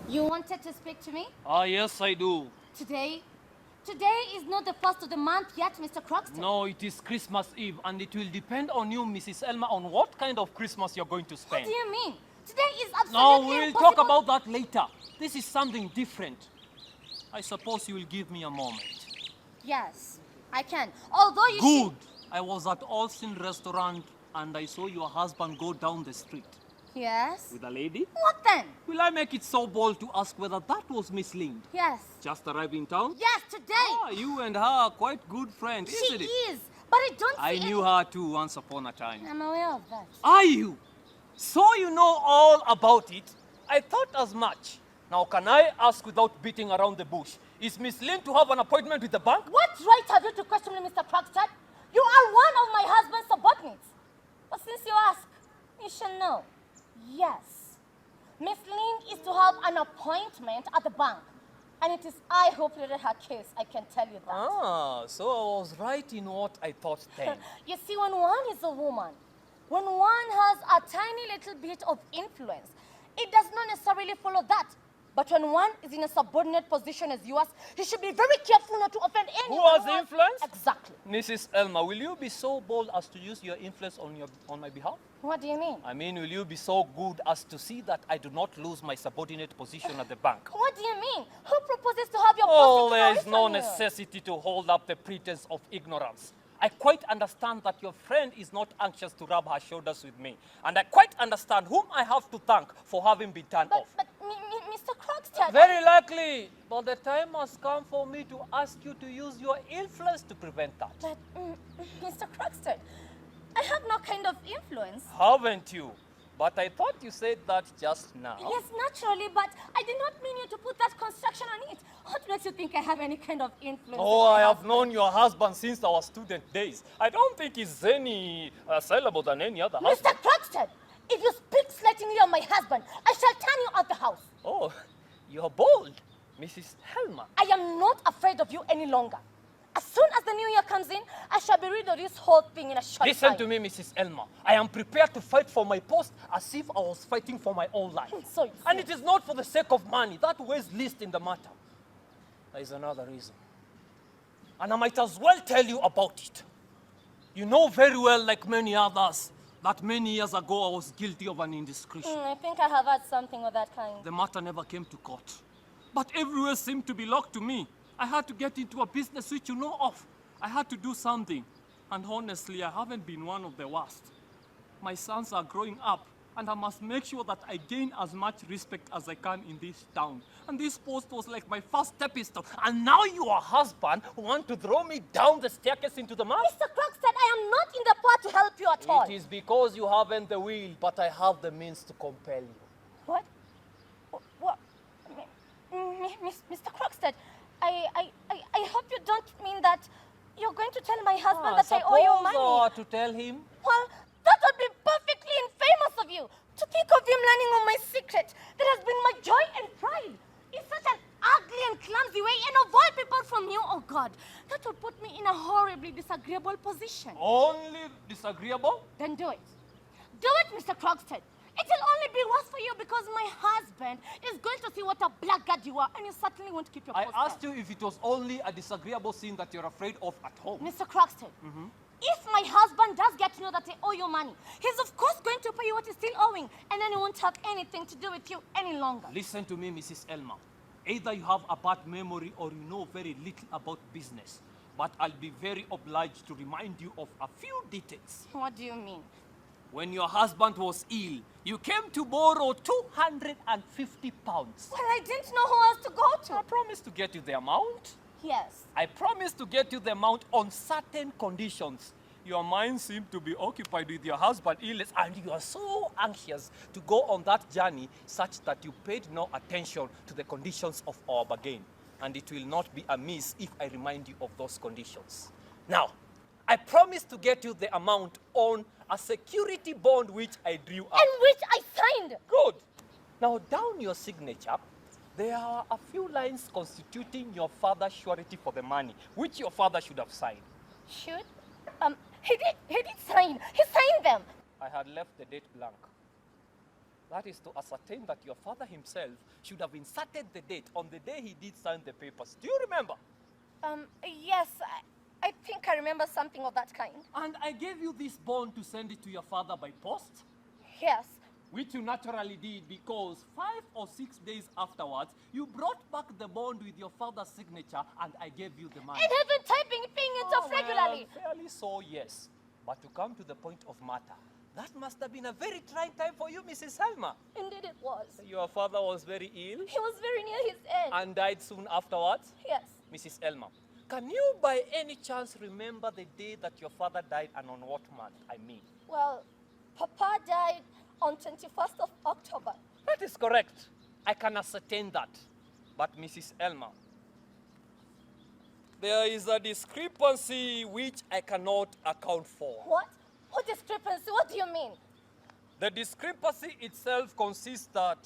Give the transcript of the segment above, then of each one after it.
You wanted to speak to me? Ah, yes, I do. Today? Today is not the first of the month yet, Mr. Croxton. No, it is Christmas Eve, and it will depend on you, Mrs. Elma, on what kind of Christmas you're going to What spend. do you mean? Today is absolutely No, we'll impossible. talk about that later. This is something different. I suppose you will give me a moment. Yes, I can. Although you Good. I was at Olsen restaurant, and I saw your husband go down the street. Yes? With a lady? What then? Will I make it so bold to ask whether that was Miss Lind? Yes. Just arrived in town? Yes, today. Ah, you and her are quite good friends, She isn't it? is, but I don't I see knew her too once upon a time. I'm aware of that. Are you? So you know all about it? I thought as much. Now can I ask without beating around the bush, is Miss Lynn to have an appointment with the bank? What right have you to question me, Mr. Croxton? You are one of my husband's subordinates. But since you ask, you shall know. Yes. Miss Lynn is to have an appointment at the bank. And it is I who pleaded her case, I can tell you that. Ah, so I was right in what I thought then. You see, when one is a woman, when one has a tiny little bit of influence, it does not necessarily follow that. But when one is in a subordinate position as yours, you should be very careful not to offend anyone. Who has influence? Exactly. Mrs. Elma, will you be so bold as to use your influence on my behalf? What do you mean? I mean, will you be so good as to see that I do not lose my subordinate position at the bank? What do you mean? Who proposes to have your Oh, post there taken is away no from you? necessity to hold up the pretense of ignorance. I quite understand that your friend is not anxious to rub her shoulders with me. And I quite understand whom I have to thank for having been turned off. But Mr. Croxton... Very likely, but the time has come for me to ask you to use your influence to prevent that. But, Mr. Croxton, I have no kind of influence. Haven't you? But I thought you said that just now. Yes, naturally, but I did not mean you to put that construction on it. What makes you think I have any kind of influence? Oh, I have known your husband since our student days. I don't think he's any sellable than any other Mr. husband. Croxton, if you speak slightingly of my husband, I shall turn you out the house. Oh, you're bold, Mrs. Helmer. I am not afraid of you any longer. As soon as the new year comes in, I shall be rid of this whole thing in a short Listen time. to me, Mrs. Elmer. I am prepared to fight for my post as if I was fighting for my own life. So you And see. it is not for the sake of money. That weighs least in the matter. There is another reason. And I might as well tell you about it. You know very well, like many others, that many years ago I was guilty of an indiscretion. I think I have had something of that kind. The matter never came to court. But everywhere seemed to be locked to me. I had to get into a business which you know of. I had to do something. And honestly, I haven't been one of the worst. My sons are growing up, and I must make sure that I gain as much respect as I can in this town. And this post was like my first stepping stone. And now your husband want to throw me down the staircase into the mud? Mr. Croxton, I am not in the part to help you at all. It is because you haven't the will, but I have the means to compel you. What? What? Mr. Croxton, I hope you don't mean that you're going to tell my husband that I owe you money. Suppose to tell him. Well, that would be perfectly infamous of you. To think of him learning of my secret that has been my joy and pride in such an ugly and clumsy way, and of all people from you, oh God, that would put me in a horribly disagreeable position. Only disagreeable? Then do it. Do it, Mr. Croxton. It will only be worse for you because my husband is going to see what a blackguard you are, and you certainly won't keep your I post asked there. you if it was only a disagreeable scene that you're afraid of at home. Mr. Croxton, if my husband does get to know that I owe you money, he's of course going to pay you what he's still owing, and then he won't have anything to do with you any longer. Listen to me, Mrs. Elmer. Either you have a bad memory or you know very little about business. But I'll be very obliged to remind you of a few details. What do you mean? When your husband was ill, you came to borrow 250 pounds. Well, I didn't know who else to go I to. promised to get you the amount. Yes. I promised to get you the amount on certain conditions. Your mind seemed to be occupied with your husband's illness, and you are so anxious to go on that journey such that you paid no attention to the conditions of our bargain. And it will not be amiss if I remind you of those conditions. Now, I promised to get you the amount on a security bond which I drew up. And which I signed. Good. Now, down your signature, there are a few lines constituting your father's surety for the money, which your father should have signed. Should? He did sign. He signed them. I had left the date blank. That is to ascertain that your father himself should have inserted the date on the day he did sign the papers. Do you remember? Yes, I think I remember something of that kind. And I gave you this bond to send it to your father by post, Yes. which you naturally did because 5 or 6 days afterwards, you brought back the bond with your father's signature and I gave you the money. And have been typing it off regularly. Well, fairly so, yes. But to come to the point of matter, that must have been a very trying time for you, Mrs. Helmer. Indeed it was. Your father was very ill He was very near his end. and died soon afterwards. Yes. Mrs. Elmer, can you by any chance remember the day that your father died and on what month, I mean? Well, Papa died on 21st of October. That is correct. I can ascertain that. But Mrs. Elmer, there is a discrepancy which I cannot account for. What? What discrepancy? What do you mean? The discrepancy itself consists that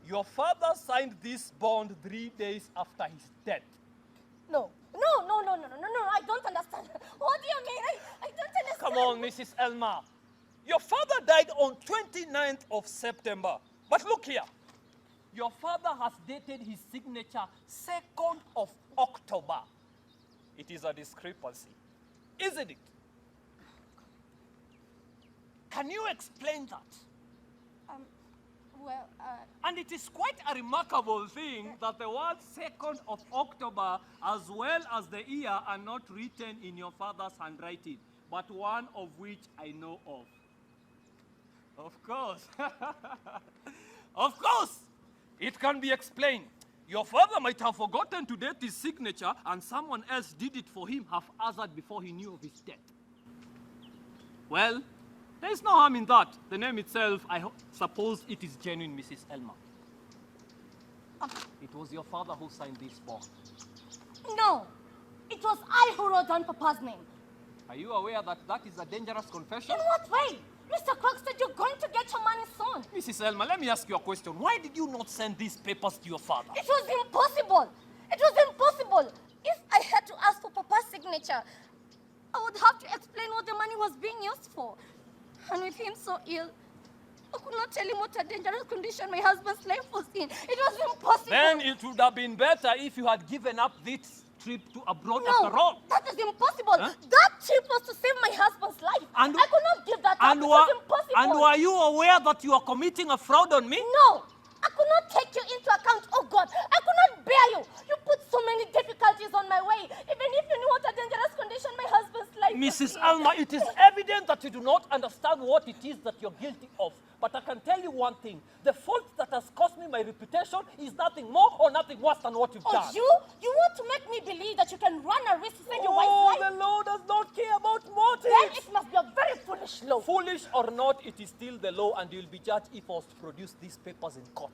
your father signed this bond 3 days after his death. No, I don't understand. What do you mean? I don't understand. Come on, Mrs. Elmer. Your father died on 29th of September. But look here. Your father has dated his signature 2nd of October. It is a discrepancy, isn't it? Can you explain that? And it is quite a remarkable thing that the word 2nd of October as well as the year are not written in your father's handwriting, but one of which I know of. Of course. Of course. It can be explained. Your father might have forgotten to date his signature and someone else did it for him haphazard before he knew of his death. Well, there is no harm in that. The name itself, I suppose it is genuine, Mrs. Elmer. It was your father who signed this bond. No, it was I who wrote down Papa's name. Are you aware that that is a dangerous confession? In what way? Mr. Croxton, you're going to get your money soon. Mrs. Elmer, let me ask you a question. Why did you not send these papers to your father? It was impossible. It was impossible. If I had to ask for Papa's signature, I would have to explain what the money was being used for. And with him so ill, I could not tell him what a dangerous condition my husband's life was in. It was impossible. Then it would have been better if you had given up this trip to abroad No, after all. that is impossible. Huh? That trip was to save my husband's life. And- I could not give that up. It was impossible. And were you aware that you are committing a fraud on me? No, I could not take you into account. Oh God, I could not bear you. You put so many difficulties on my way. Even if you knew what a dangerous condition my husband's life was Mrs. in. Alma, it is evident that you do not understand what it is that you're guilty of. But I can tell you one thing. The fault that has cost me my reputation is nothing more or nothing worse than what you've Oh, done. you want to make me believe that you can run a risk to save your wife's life? The law does not care about motives. Then it must be a very foolish law. Foolish or not, it is still the law and you'll be judged if I was to produce these papers in court.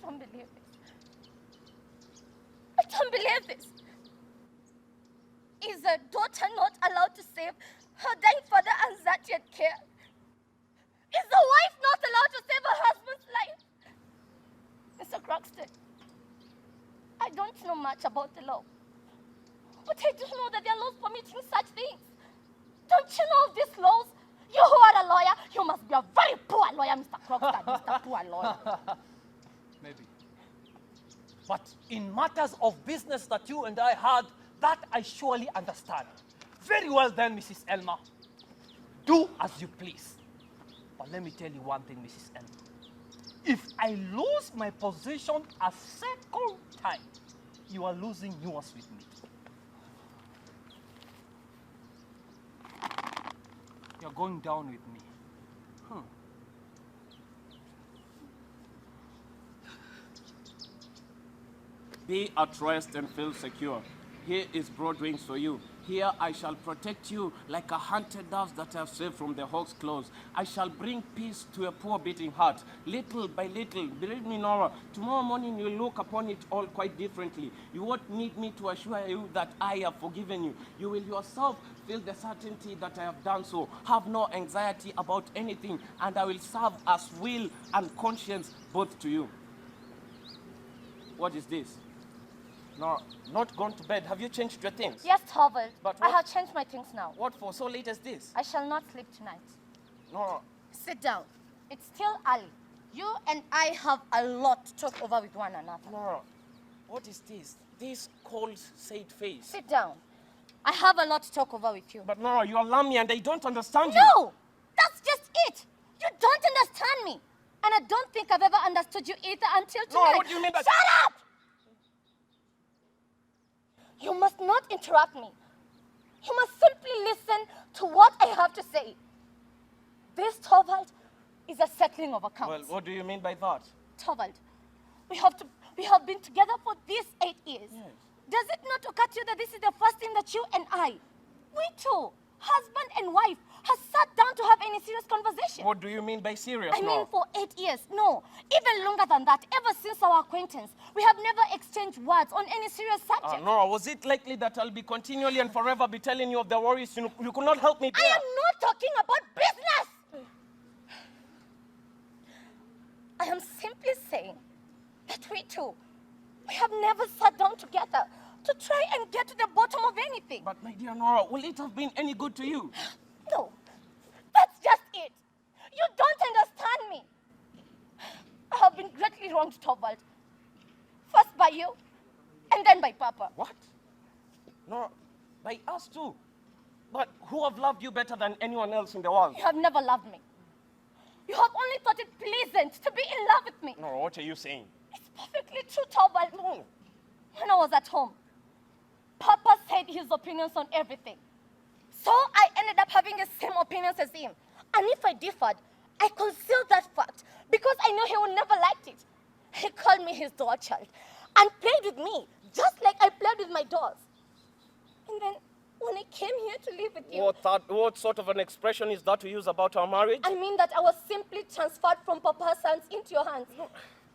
I don't believe this. I don't believe this. Is a daughter not allowed to save her dying father and that yet care? Is the wife not allowed to save her husband's life? Mr. Croxton, I don't know much about the law, but I do know that there are laws permitting such things. Don't you know of these laws? You who are a lawyer, you must be a very poor lawyer, Mr. Croxton, Mr. Poor lawyer. Maybe. But in matters of business that you and I had, that I surely understand. Very well then, Mrs. Elmer. Do as you please. But let me tell you one thing, Mrs. Elmer. If I lose my position a second time, you are losing yours with me. You're going down with me. Be at rest and feel secure. Here is broad wings for you. Here I shall protect you like a hunted dove that I have saved from the hawk's claws. I shall bring peace to a poor beating heart, little by little. Believe me, Nora, tomorrow morning you'll look upon it all quite differently. You won't need me to assure you that I have forgiven you. You will yourself feel the certainty that I have done so. Have no anxiety about anything, and I will serve as will and conscience both to you. What is this? No, not gone to bed. Have you changed your things? Yes, Torvald. But I what- have changed my things now. What for so late as this? I shall not sleep tonight. No, Sit down. It's still early. You and I have a lot to talk over with one another. Nora, what is this? This cold, sad face. Sit down. I have a lot to talk over with you. But Nora, you alarm me and I don't understand you. No! That's just it! You don't understand me. And I don't think I've ever understood you either until tonight. Nora, what do you mean by... Shut up! You must not interrupt me. You must simply listen to what I have to say. This, Torvald, is a settling of accounts. Well, what do you mean by that? Torvald, we have been together for these 8 years. Yes. Does it not occur to you that this is the first time that you and I, we two, husband and wife, have sat down to have any serious conversation? What do you mean by serious, I Nora? mean for 8 years. No, even longer than that. Ever since our acquaintance, we have never exchanged words on any serious subject. Nora, was it likely that I'll be continually and forever be telling you of the worries you could not help me bear? I am not talking about business. I am simply saying that we two, we have never sat down together to try and get to the bottom of anything. But my dear Nora, will it have been any good to you? No, that's just it. You don't understand me. I have been greatly wronged, Torvald. First by you, and then by Papa. What? Nora, by us too. But who have loved you better than anyone else in the world? You have never loved me. You have only thought it pleasant to be in love with me. Nora, what are you saying? It's perfectly true, Torvald. No. When I was at home, Papa said his opinions on everything. So I ended up having the same opinions as him. And if I differed, I concealed that fact because I knew he would never like it. He called me his doll child and played with me just like I played with my dolls. And then when I came here to live with you, What sort of an expression is that to use about our marriage? I mean that I was simply transferred from Papa's hands into your hands.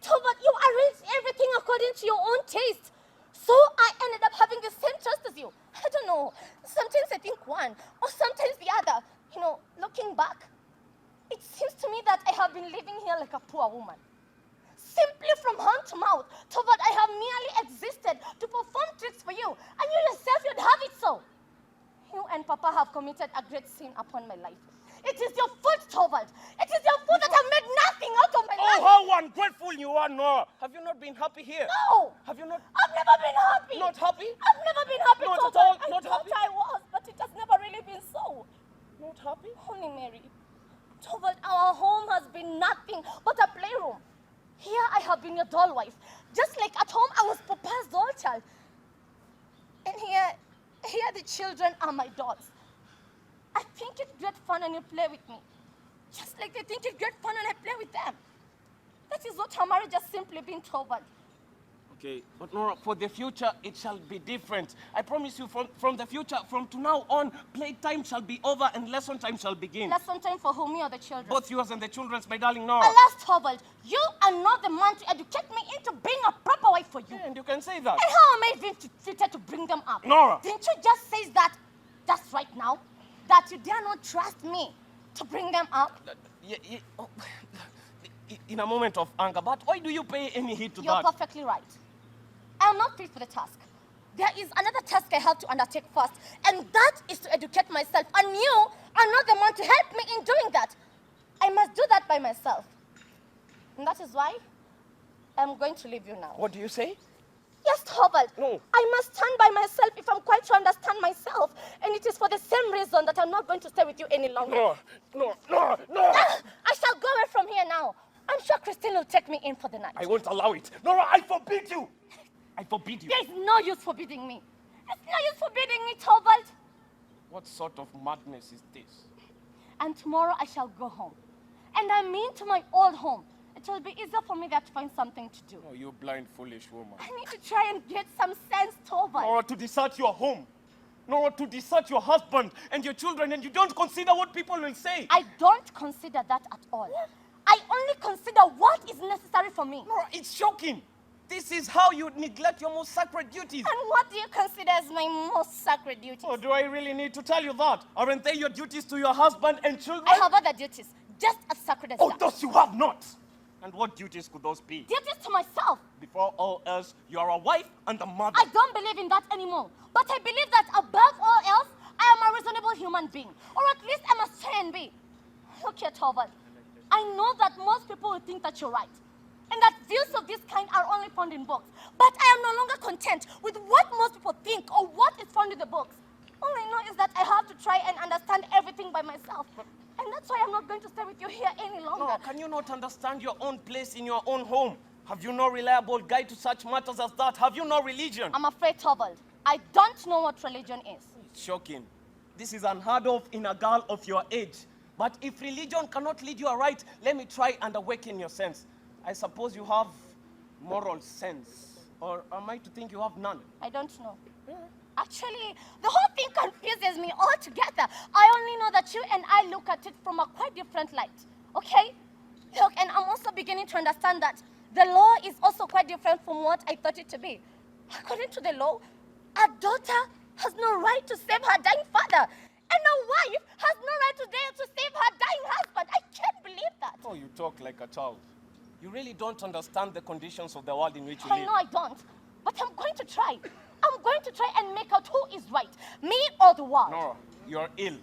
Torvald, you arranged everything according to your own taste. So I ended up having the same trust as you. I don't know. Sometimes I think one, or sometimes the other. You know, looking back, it seems to me that I have been living here like a poor woman. Simply from hand to mouth. Torvald, I have merely existed to perform tricks for you. And you yourself, you'd have it so. You and Papa have committed a great sin upon my life. It is your fault, Torvald. It is your fault that I've made nothing out of my life. Oh, how ungrateful you are, Nora. Have you not been happy here? No. Have you not? I've never been happy. Not happy? I've never been happy, Not at Torvald. all? I Not thought happy? I was, but it has never really been so. Not happy? Holy Mary. Torvald, our home has been nothing but a playroom. Here I have been your doll wife. Just like at home, I was Papa's doll child. And here the children are my dolls. I think it's great fun when you play with me. Just like they think it's great fun when I play with them. That is what our marriage has simply been, Torvald. Okay, but Nora, for the future, it shall be different. I promise you, from the future, from to now on, playtime shall be over and lesson time shall begin. Lesson time for whom? Me or the children? Both yours and the children's, my darling Nora. Alas, Torvald, you are not the man to educate me into being a proper wife for you. Yeah, and you can say that. And how am I being treated to bring them up? Nora! Didn't you just say that, just right now, that you dare not trust me to bring them up? In a moment of anger, but why do you pay any heed to You're that? perfectly right. I am not fit for the task. There is another task I have to undertake first, and that is to educate myself. And you are not the man to help me in doing that. I must do that by myself. And that is why I'm going to leave you now. What do you say? Yes, Torvald. No. I must stand by myself if I'm quite to understand myself. And it is for the same reason that I'm not going to stay with you any longer. No. I shall go away from here now. I'm sure Christine will take me in for the night. I won't allow it. Nora, I forbid you. I forbid you. There is no use forbidding me. There's no use forbidding me, Torvald. What sort of madness is this? And tomorrow I shall go home. And I mean to my old home. It will be easier for me there to find something to do. Oh, you blind, foolish woman. I need to try and get some sense, Torvald. Nora, to desert your home. Nora, to desert your husband and your children, and you don't consider what people will say. I don't consider that at all. I only consider what is necessary for me. Nora, it's shocking. This is how you neglect your most sacred duties. And what do you consider as my most sacred duties? Oh, do I really need to tell you that? Aren't they your duties to your husband and children? I have other duties, just as sacred as Oh, that. those you have not. And what duties could those be? Duties to myself. Before all else, you are a wife and a mother. I don't believe in that anymore. But I believe that above all else, I am a reasonable human being. Or at least I must try and be. Look here, Torvald. I know that most people will think that you're right, and that views of this kind are only found in books. But I am no longer content with what most people think or what is found in the books. All I know is that I have to try and understand everything by myself. And that's why I'm not going to stay with you here any longer. No, can you not understand your own place in your own home? Have you no reliable guide to such matters as that? Have you no religion? I'm afraid, Torvald, I don't know what religion is. It's shocking. This is unheard of in a girl of your age. But if religion cannot lead you aright, let me try and awaken your sense. I suppose you have moral sense. Or am I to think you have none? I don't know. Actually, the whole thing confuses me altogether. I only know that you and I look at it from a quite different light. Okay? Look, and I'm also beginning to understand that the law is also quite different from what I thought it to be. According to the law, a daughter has no right to save her dying father. And a wife has no right to save her dying husband. I can't believe that. Oh, you talk like a child. You really don't understand the conditions of the world in which you I live. know I don't, but I'm going to try. I'm going to try and make out who is right, me or the world. Nora, you're ill.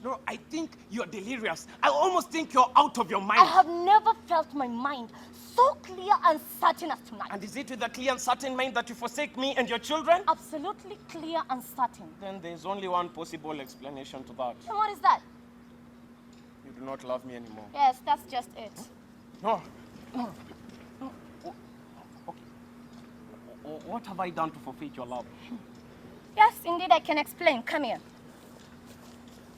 Nora, I think you're delirious. I almost think you're out of your mind. I have never felt my mind so clear and certain as tonight. And is it with a clear and certain mind that you forsake me and your children? Absolutely clear and certain. Then there's only one possible explanation to that. And what is that? You do not love me anymore. Yes, that's just it. No. Okay. What have I done to forfeit your love? Yes, indeed, I can explain. Come here.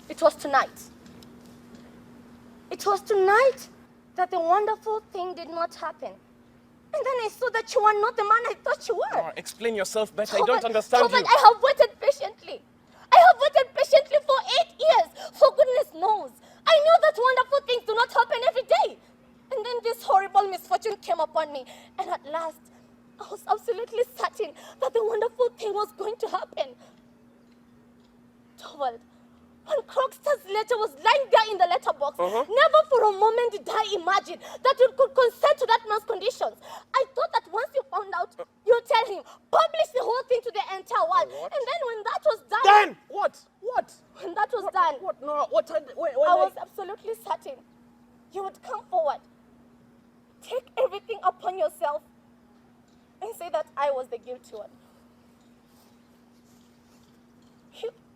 It was tonight. It was tonight that the wonderful thing did not happen. And then I saw that you were not the man I thought you were. Nora, explain yourself better. I don't understand you. But I have waited patiently. I have waited patiently for 8 years. For goodness knows. I knew that wonderful things do not happen every day. And then this horrible misfortune came upon me. And at last, I was absolutely certain that the wonderful thing was going to happen. Torvald, when Crockster's letter was lying there in the letterbox, never for a moment did I imagine that you could consent to that man's conditions. I thought that once you found out, you'd tell him, publish the whole thing to the entire world. And then when that was done... Then! What? When that was done, What, Nora? What? I was absolutely certain you would come forward, take everything upon yourself, and say that I was the guilty one.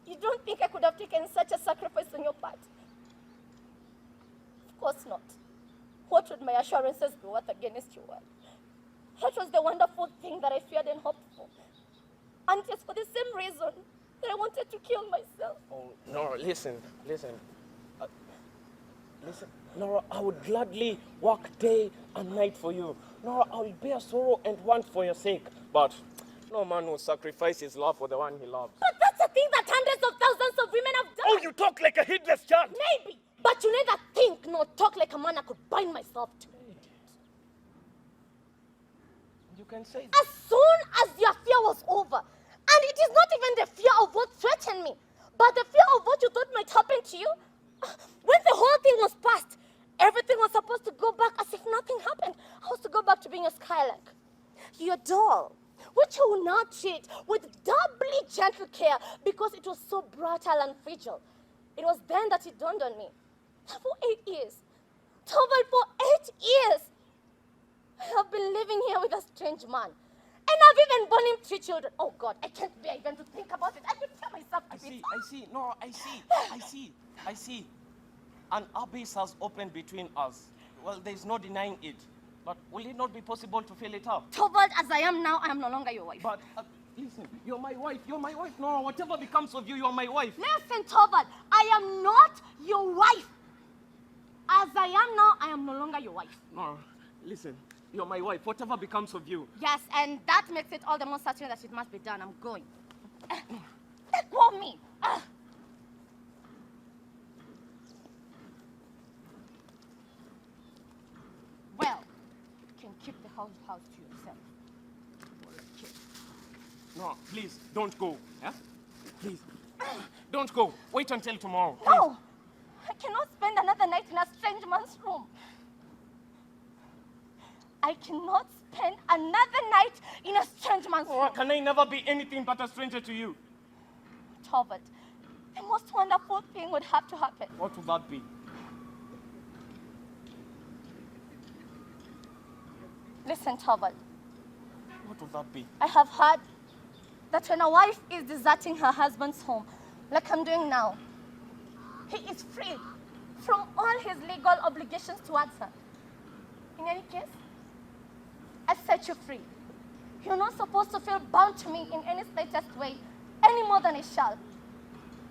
You don't think I could have taken such a sacrifice on your part? Of course not. What would my assurances be worth against your word? That was the wonderful thing that I feared and hoped for. And it's for the same reason that I wanted to kill myself. Oh, Nora, listen. Nora, I would gladly work day and night for you. Nora, I will bear sorrow and want for your sake. But no man will sacrifice his love for the one he loves. But that's the thing that hundreds of thousands of women have done. Oh, you talk like a heedless child. Maybe. But you neither think nor talk like a man I could bind myself to. You can say that. As soon as your fear was over, and it is not even the fear of what threatened me, but the fear of what you thought might happen to you, when the whole thing was past, everything was supposed to go back as if nothing happened. I was to go back to being a skylark, your doll, which you will now treat with doubly gentle care because it was so brittle and fragile. It was then that it dawned on me. For 8 years, Torvald, for 8 years, I have been living here with a strange man. And I've even born him 3 children. Oh God, I can't bear even to think about it. I could tell myself to be I see. Nora, I see. An abyss has opened between us. Well, there's no denying it. But will it not be possible to fill it up? Torvald, as I am now, I am no longer your wife. But listen, you're my wife, Nora. Whatever becomes of you, you're my wife. Listen, Torvald, I am not your wife. As I am now, I am no longer your wife. Nora, listen, you're my wife. Whatever becomes of you. Yes, and that makes it all the more certain that it must be done. I'm going. Let go of me. Well, you can keep the house to yourself. No, please, don't go. Yeah? Please. Don't go. Wait until tomorrow. Please. No, I cannot spend another night in a strange man's room. I cannot spend another night in a strange man's room. Can I never be anything but a stranger to you? Torvald, the most wonderful thing would have to happen. What would that be? Listen, Tobal. What will that be? I have heard that when a wife is deserting her husband's home, like I'm doing now, he is freed from all his legal obligations towards her. In any case, I set you free. You're not supposed to feel bound to me in any slightest way, any more than I shall.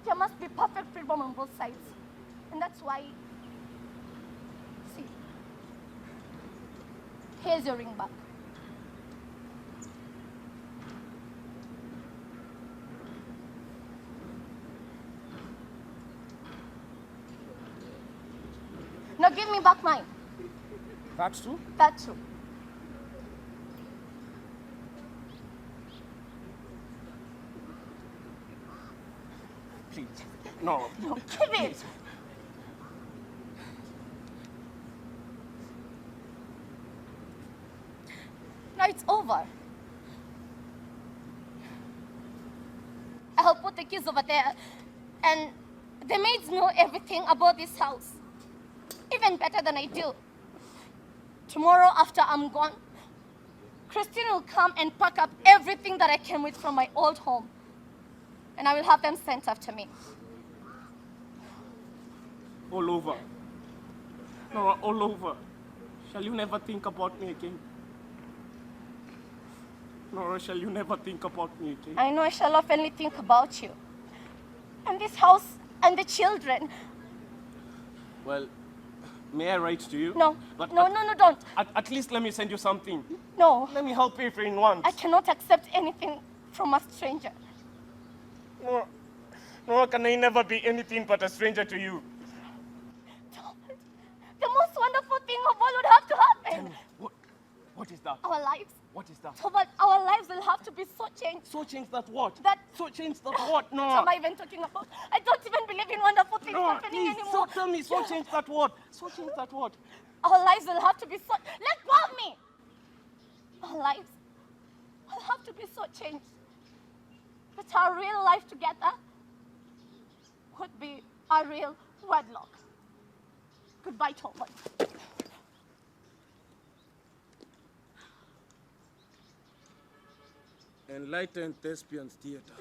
There must be perfect freedom on both sides. And that's why, see, here's your ring back. Now give me back mine. That's true? That's true. Please. No. No, give it. Now it's over. I'll put the keys over there, and the maids know everything about this house. Even better than I do. Tomorrow after I'm gone, Christine will come and pack up everything that I came with from my old home. And I will have them sent after me. All over. Nora, all over. Shall you never think about me again? Nora, shall you never think about me again? I know I shall oftenly think about you. And this house and the children. Well, may I write to you? No, But no, don't. At least let me send you something. No, Let me help you if in once. I cannot accept anything from a stranger. Nora, can I never be anything but a stranger to you? The most wonderful thing of all would have to happen. Tell me, what is that? Our lives. What is that? So, but our lives will have to be so changed. So change that what? So change that what? No. What am I even talking about? I don't even believe in wonderful things No, happening please, anymore. so tell me, so change that what? So change that what? Our lives will have to be so... Let go of me! Our lives will have to be so changed that our real life together would be a real wedlock. Goodbye, Tobal. Enlightened Thespians Theater.